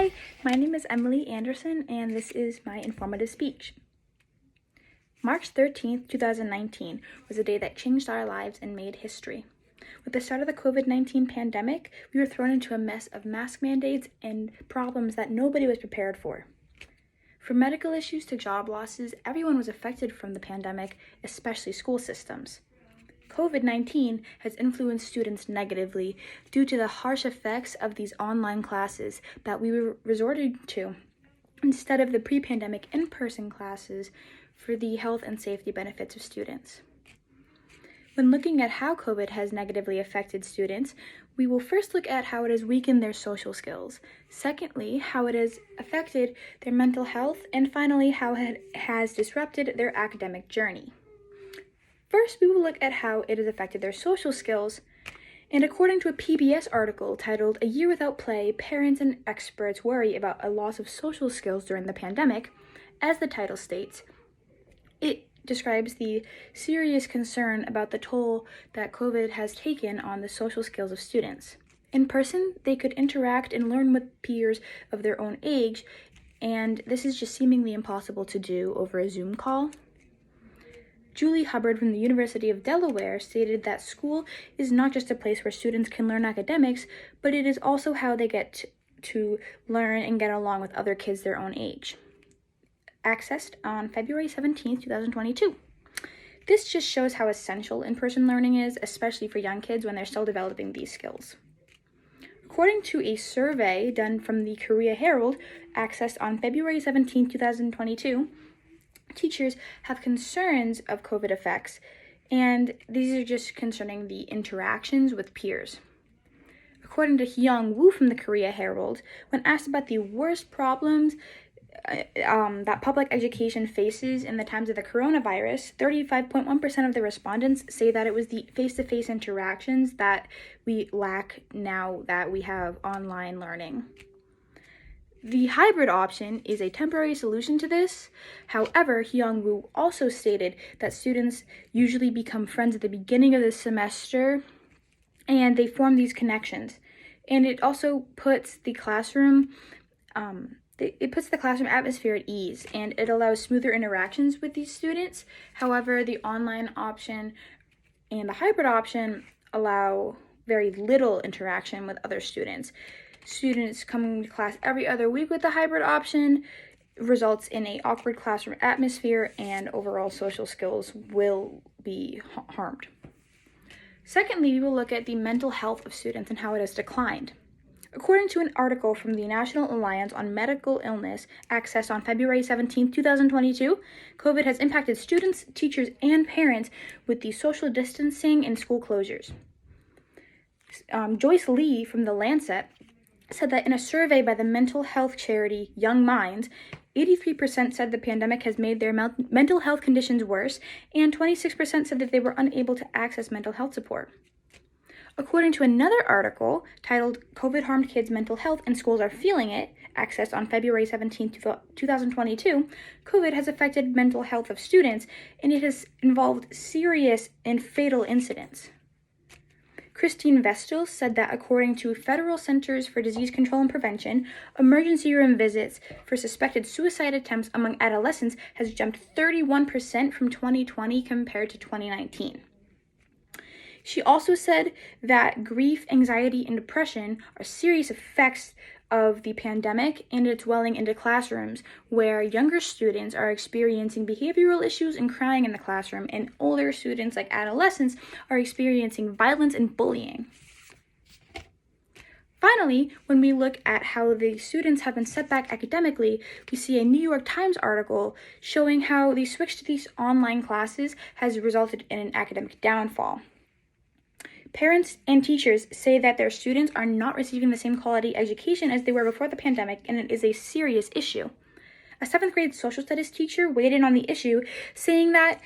Hi, my name is Emily Anderson, and this is my informative speech. March 13th, 2019 was a day that changed our lives and made history. With the start of the COVID-19 pandemic, we were thrown into a mess of mask mandates and problems that nobody was prepared for. From medical issues to job losses, everyone was affected from the pandemic, especially school systems. COVID-19 has influenced students negatively due to the harsh effects of these online classes that we were resorted to instead of the pre-pandemic in-person classes for the health and safety benefits of students. When looking at how COVID has negatively affected students, we will first look at how it has weakened their social skills. Secondly, how it has affected their mental health, and finally, how it has disrupted their academic journey. First, we will look at how it has affected their social skills, and according to a PBS article titled "A Year Without Play, Parents and Experts Worry About a Loss of Social Skills During the Pandemic," as the title states, it describes the serious concern about the toll that COVID has taken on the social skills of students. In person, they could interact and learn with peers of their own age, and this is just seemingly impossible to do over a Zoom call. Julie Hubbard from the University of Delaware stated that school is not just a place where students can learn academics, but it is also how they get to learn and get along with other kids their own age. Accessed on February 17, 2022. This just shows how essential in-person learning is, especially for young kids when they're still developing these skills. According to a survey done from the Korea Herald, accessed on February 17, 2022, teachers have concerns of COVID effects, and these are just concerning the interactions with peers. According to Hyung Woo from the Korea Herald, when asked about the worst problems that public education faces in the times of the coronavirus, 35.1% of the respondents say that it was the face-to-face interactions that we lack now that we have online learning. The hybrid option is a temporary solution to this. However, Hyung-woo also stated that students usually become friends at the beginning of the semester and they form these connections. And it also puts the classroom atmosphere at ease, and it allows smoother interactions with these students. However, the online option and the hybrid option allow very little interaction with other students. Students coming to class every other week with the hybrid option results in an awkward classroom atmosphere, and overall social skills will be harmed. Secondly, we will look at the mental health of students and how it has declined. According to an article from the National Alliance on Medical Illness, accessed on February 17, 2022, COVID has impacted students, teachers, and parents with the social distancing and school closures. Joyce Lee from The Lancet said that in a survey by the mental health charity Young Minds, 83% said the pandemic has made their mental health conditions worse, and 26% said that they were unable to access mental health support. According to another article titled "COVID Harmed Kids' Mental Health and Schools Are Feeling It," accessed on February 17, 2022, COVID has affected mental health of students, and it has involved serious and fatal incidents. Christine Vestal said that according to Federal Centers for Disease Control and Prevention, emergency room visits for suspected suicide attempts among adolescents has jumped 31% from 2020 compared to 2019. She also said that grief, anxiety, and depression are serious effects of the pandemic, and it's welling into classrooms where younger students are experiencing behavioral issues and crying in the classroom, and older students, like adolescents, are experiencing violence and bullying. Finally, when we look at how the students have been set back academically, we see a New York Times article showing how the switch to these online classes has resulted in an academic downfall. Parents and teachers say that their students are not receiving the same quality education as they were before the pandemic, and it is a serious issue. A 7th grade social studies teacher weighed in on the issue, saying that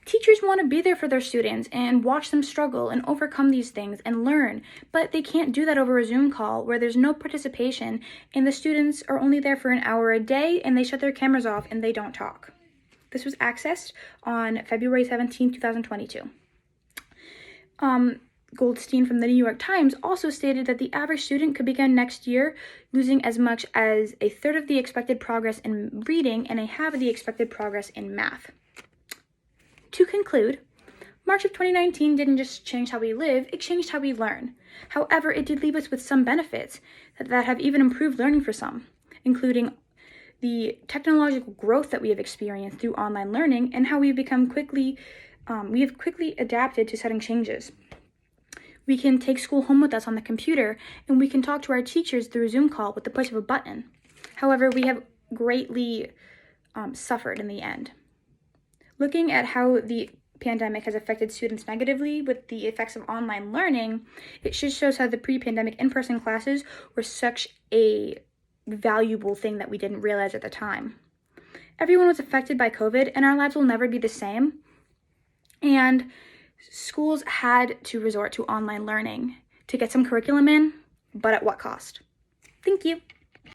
teachers want to be there for their students and watch them struggle and overcome these things and learn, but they can't do that over a Zoom call where there's no participation and the students are only there for an hour a day and they shut their cameras off and they don't talk. This was accessed on February 17, 2022. Goldstein from the New York Times also stated that the average student could begin next year losing as much as a third of the expected progress in reading and a half of the expected progress in math. To conclude, March of 2019 didn't just change how we live, it changed how we learn. However, it did leave us with some benefits that have even improved learning for some, including the technological growth that we have experienced through online learning and how we have quickly adapted to sudden changes. We can take school home with us on the computer, and we can talk to our teachers through a Zoom call with the push of a button. However, we have greatly suffered in the end. Looking at how the pandemic has affected students negatively with the effects of online learning, it just shows how the pre-pandemic in-person classes were such a valuable thing that we didn't realize at the time. Everyone was affected by COVID, and our lives will never be the same. And schools had to resort to online learning to get some curriculum in, but at what cost? Thank you.